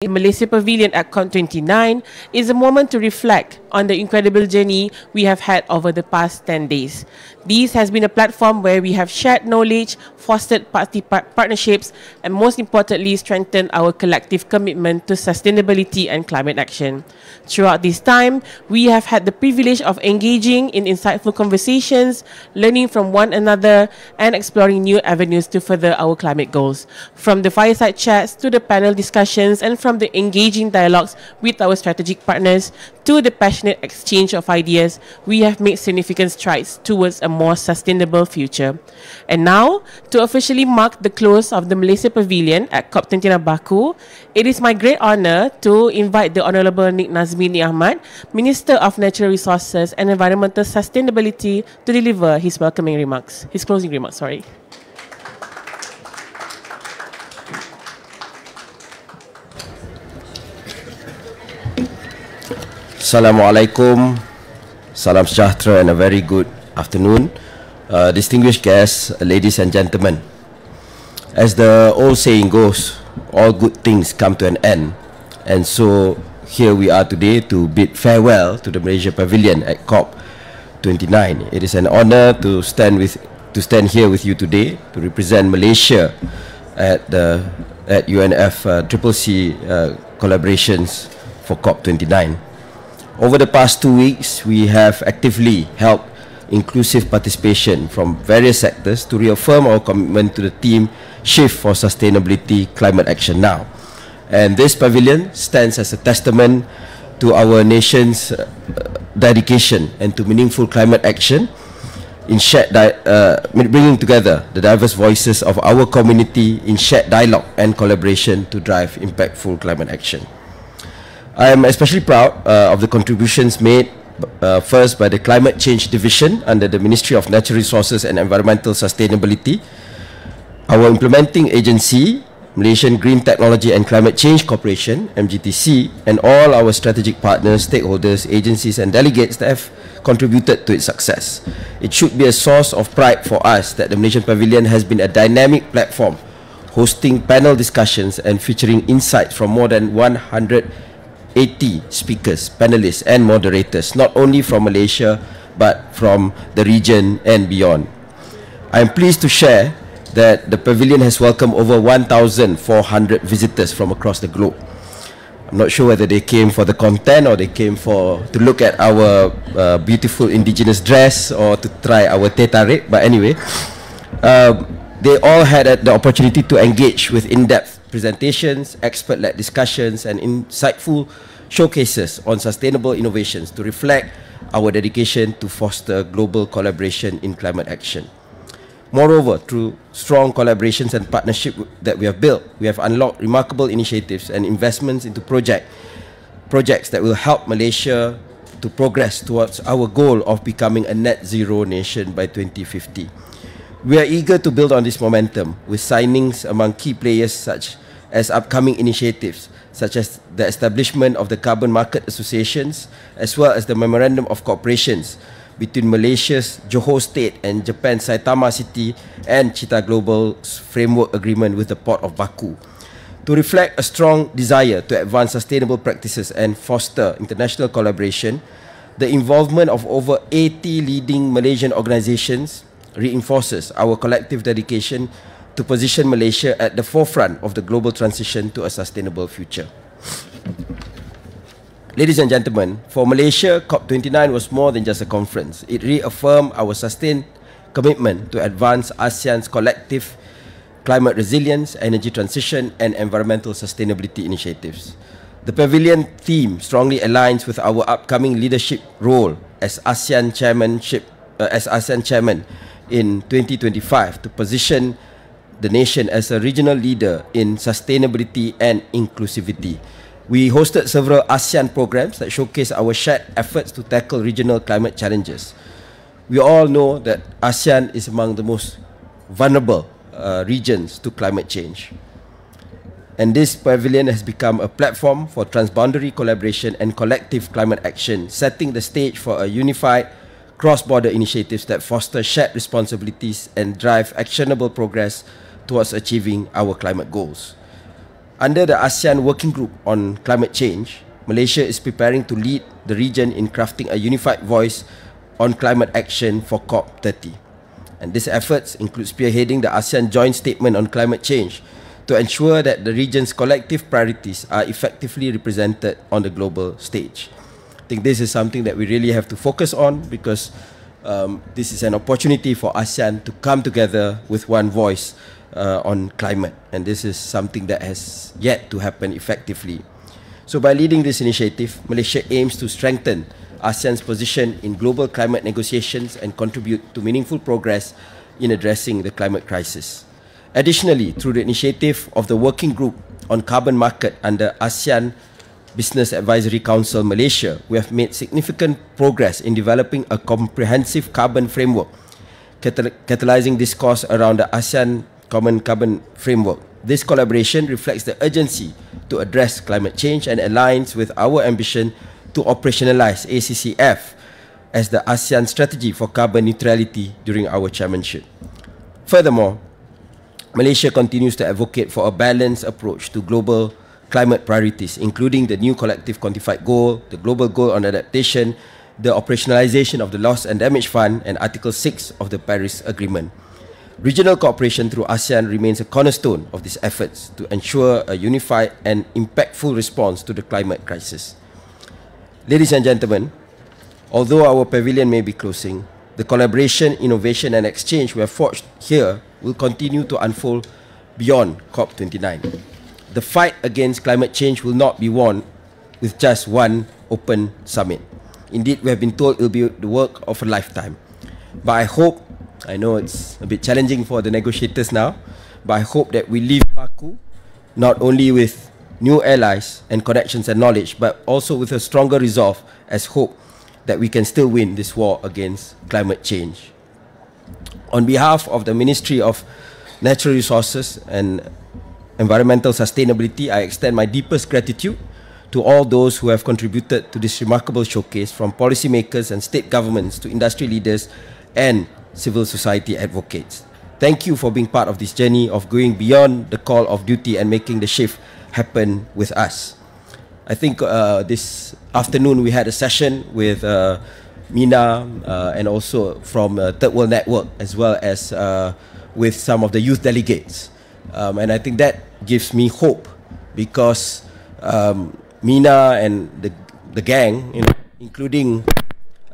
Malaysia Pavilion at COP29 is a moment to reflect on the incredible journey we have had over the past 10 days. This has been a platform where we have shared knowledge, fostered partnerships, and most importantly, strengthened our collective commitment to sustainability and climate action. Throughout this time, we have had the privilege of engaging in insightful conversations, learning from one another, and exploring new avenues to further our climate goals. From the fireside chats to the panel discussions, and from the engaging dialogues with our strategic partners to the passionate exchange of ideas, we have made significant strides towards a more sustainable future. And now, to officially mark the close of the Malaysia Pavilion at COP29 Baku, it is my great honor to invite the Honourable Nik Nazmi Ahmad, Minister of Natural Resources and Environmental Sustainability, to deliver his closing remarks. Assalamualaikum, salam sejahtera and a very good afternoon. Distinguished guests, ladies and gentlemen. As the old saying goes, all good things come to an end. And so here we are today to bid farewell to the Malaysia Pavilion at COP29. It is an honor to stand here with you today to represent Malaysia at UNFCCC collaborations for COP29. Over the past 2 weeks, we have actively helped inclusive participation from various sectors to reaffirm our commitment to the theme Shift for Sustainability, Climate Action Now. And this pavilion stands as a testament to our nation's dedication and to meaningful climate action in bringing together the diverse voices of our community in shared dialogue and collaboration to drive impactful climate action. I am especially proud of the contributions made first by the Climate Change Division under the Ministry of Natural Resources and Environmental Sustainability, our implementing agency, Malaysian Green Technology and Climate Change Corporation, MGTC, and all our strategic partners, stakeholders, agencies and delegates that have contributed to its success. It should be a source of pride for us that the Malaysian Pavilion has been a dynamic platform hosting panel discussions and featuring insights from more than 180 speakers, panelists and moderators, not only from Malaysia but from the region and beyond. I am pleased to share that the pavilion has welcomed over 1,400 visitors from across the globe. I'm not sure whether they came for the content or they came to look at our beautiful indigenous dress or to try our teh tarik, but anyway, they all had the opportunity to engage with in-depth presentations, expert-led discussions and insightful showcases on sustainable innovations to reflect our dedication to foster global collaboration in climate action. Moreover, through strong collaborations and partnership that we have built, we have unlocked remarkable initiatives and investments into projects that will help Malaysia to progress towards our goal of becoming a net zero nation by 2050. We are eager to build on this momentum with signings among key players such as upcoming initiatives such as the establishment of the Carbon Market Associations as well as the Memorandum of Cooperations between Malaysia's Johor State and Japan's Saitama City and Cheetah Global's framework agreement with the Port of Baku. To reflect a strong desire to advance sustainable practices and foster international collaboration, the involvement of over 80 leading Malaysian organizations reinforces our collective dedication to position Malaysia at the forefront of the global transition to a sustainable future. Ladies and gentlemen, for Malaysia, COP29 was more than just a conference. It reaffirmed our sustained commitment to advance ASEAN's collective climate resilience, energy transition and environmental sustainability initiatives. The pavilion theme strongly aligns with our upcoming leadership role as ASEAN Chairman in 2025 to position the nation as a regional leader in sustainability and inclusivity. We hosted several ASEAN programs that showcase our shared efforts to tackle regional climate challenges. We all know that ASEAN is among the most vulnerable regions to climate change. And this pavilion has become a platform for transboundary collaboration and collective climate action, setting the stage for a unified cross-border initiatives that foster shared responsibilities and drive actionable progress towards achieving our climate goals. Under the ASEAN Working Group on Climate Change, Malaysia is preparing to lead the region in crafting a unified voice on climate action for COP30. And these efforts include spearheading the ASEAN Joint Statement on Climate Change to ensure that the region's collective priorities are effectively represented on the global stage. I think this is something that we really have to focus on, because this is an opportunity for ASEAN to come together with one voice on climate, and this is something that has yet to happen effectively. So by leading this initiative, Malaysia aims to strengthen ASEAN's position in global climate negotiations and contribute to meaningful progress in addressing the climate crisis. Additionally, through the initiative of the Working Group on Carbon Market under ASEAN Business Advisory Council Malaysia, we have made significant progress in developing a comprehensive carbon framework, catalyzing discourse around the ASEAN Common Carbon Framework. This collaboration reflects the urgency to address climate change and aligns with our ambition to operationalize ACCF as the ASEAN strategy for carbon neutrality during our chairmanship. Furthermore, Malaysia continues to advocate for a balanced approach to global climate priorities, including the new collective quantified goal, the global goal on adaptation, the operationalization of the Loss and Damage Fund, and Article 6 of the Paris Agreement. Regional cooperation through ASEAN remains a cornerstone of these efforts to ensure a unified and impactful response to the climate crisis. Ladies and gentlemen, although our pavilion may be closing, the collaboration, innovation and exchange we have forged here will continue to unfold beyond COP29. The fight against climate change will not be won with just one open summit. Indeed, we have been told it will be the work of a lifetime. But I know it's a bit challenging for the negotiators now, but I hope that we leave Baku not only with new allies and connections and knowledge, but also with a stronger resolve as hope that we can still win this war against climate change. On behalf of the Ministry of Natural Resources and Environmental Sustainability, I extend my deepest gratitude to all those who have contributed to this remarkable showcase, from policymakers and state governments to industry leaders and civil society advocates. Thank you for being part of this journey of going beyond the call of duty and making the shift happen with us. I think this afternoon we had a session with Mina and also from Third World Network, as well as with some of the youth delegates. And I think that gives me hope, because Mina and the gang, you know, including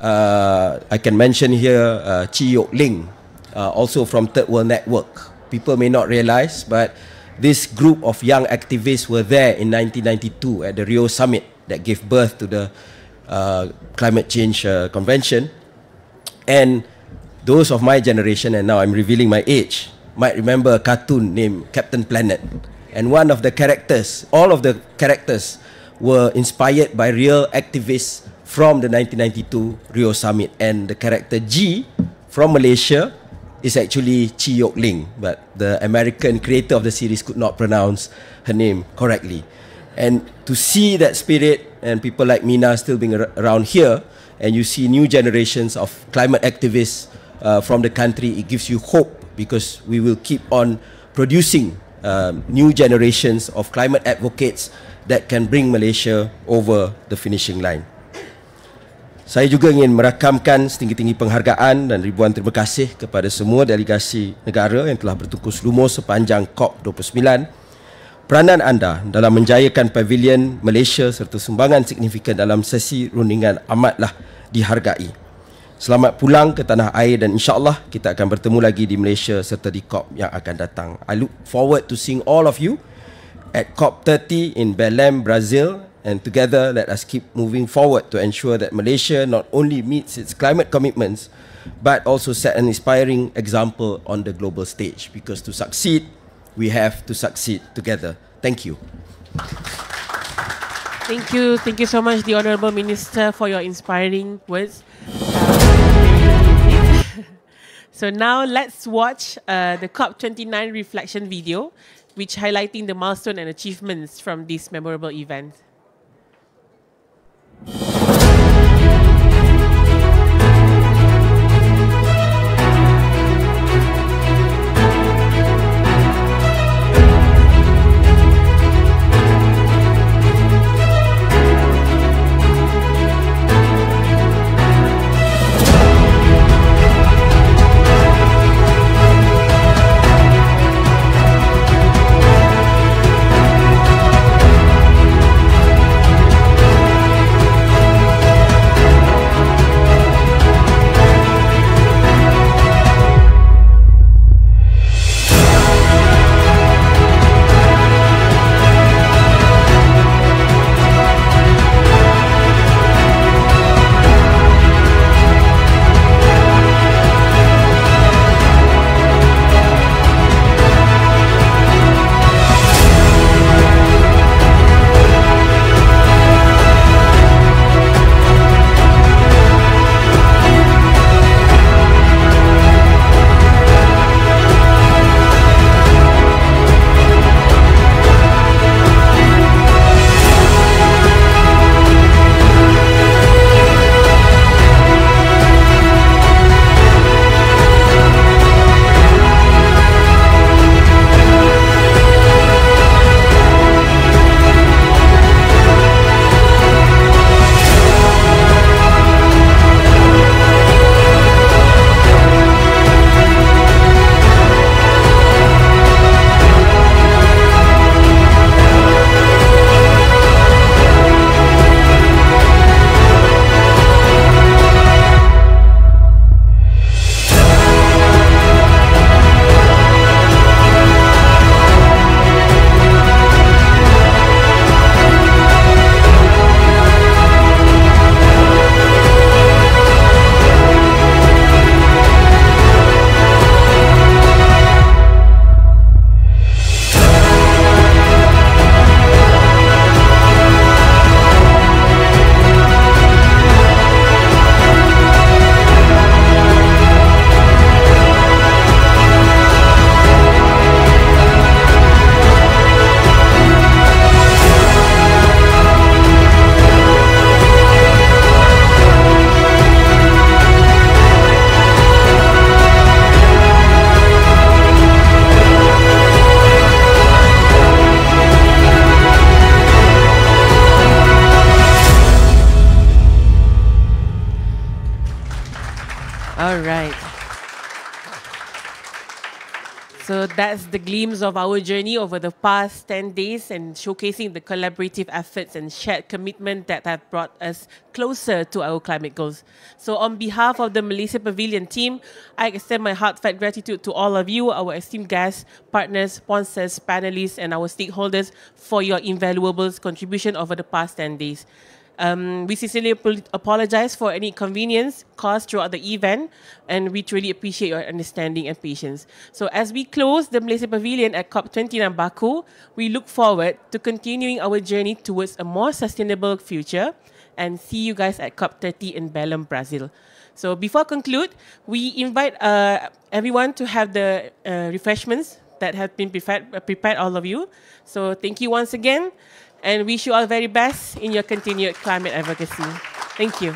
I can mention here Chi Yok Ling, also from Third World Network. People may not realize, but this group of young activists were there in 1992 at the Rio Summit that gave birth to the Climate Change Convention. And those of my generation, and now I'm revealing my age, might remember a cartoon named Captain Planet. And one of the characters, all of the characters were inspired by real activists from the 1992 Rio Summit. And the character G from Malaysia is actually Chi Yok Ling, but the American creator of the series could not pronounce her name correctly. And to see that spirit and people like Mina still being around here, and you see new generations of climate activists from the country, it gives you hope, because we will keep on producing new generations of climate advocates that can bring Malaysia over the finishing line. Saya juga ingin merakamkan setinggi-tinggi penghargaan dan ribuan terima kasih kepada semua delegasi negara yang telah bertungkus lumus sepanjang COP29. Peranan anda dalam menjayakan Pavilion Malaysia serta sumbangan signifikan dalam sesi rundingan amatlah dihargai. Selamat pulang ke tanah air, dan insyaAllah kita akan bertemu lagi di Malaysia serta di COP yang akan datang. I look forward to seeing all of you at COP30 in Belém, Brazil. And together, let us keep moving forward to ensure that Malaysia not only meets its climate commitments, but also set an inspiring example on the global stage. Because to succeed, we have to succeed together. Thank you. Thank you so much, the Honourable Minister, for your inspiring words. So now let's watch the COP29 reflection video, which highlighting the milestone and achievements from this memorable event. All right. So that's the glimpse of our journey over the past 10 days and showcasing the collaborative efforts and shared commitment that have brought us closer to our climate goals. So on behalf of the Malaysia Pavilion team, I extend my heartfelt gratitude to all of you, our esteemed guests, partners, sponsors, panelists, and our stakeholders for your invaluable contribution over the past 10 days. We sincerely apologize for any inconvenience caused throughout the event, and we truly appreciate your understanding and patience. So as we close the Malaysia Pavilion at COP29 Baku, we look forward to continuing our journey towards a more sustainable future, and see you guys at COP30 in Belém, Brazil. So before conclude, we invite everyone to have the refreshments that have been prepared, all of you. So thank you once again, and wish you all the very best in your continued climate advocacy. Thank you.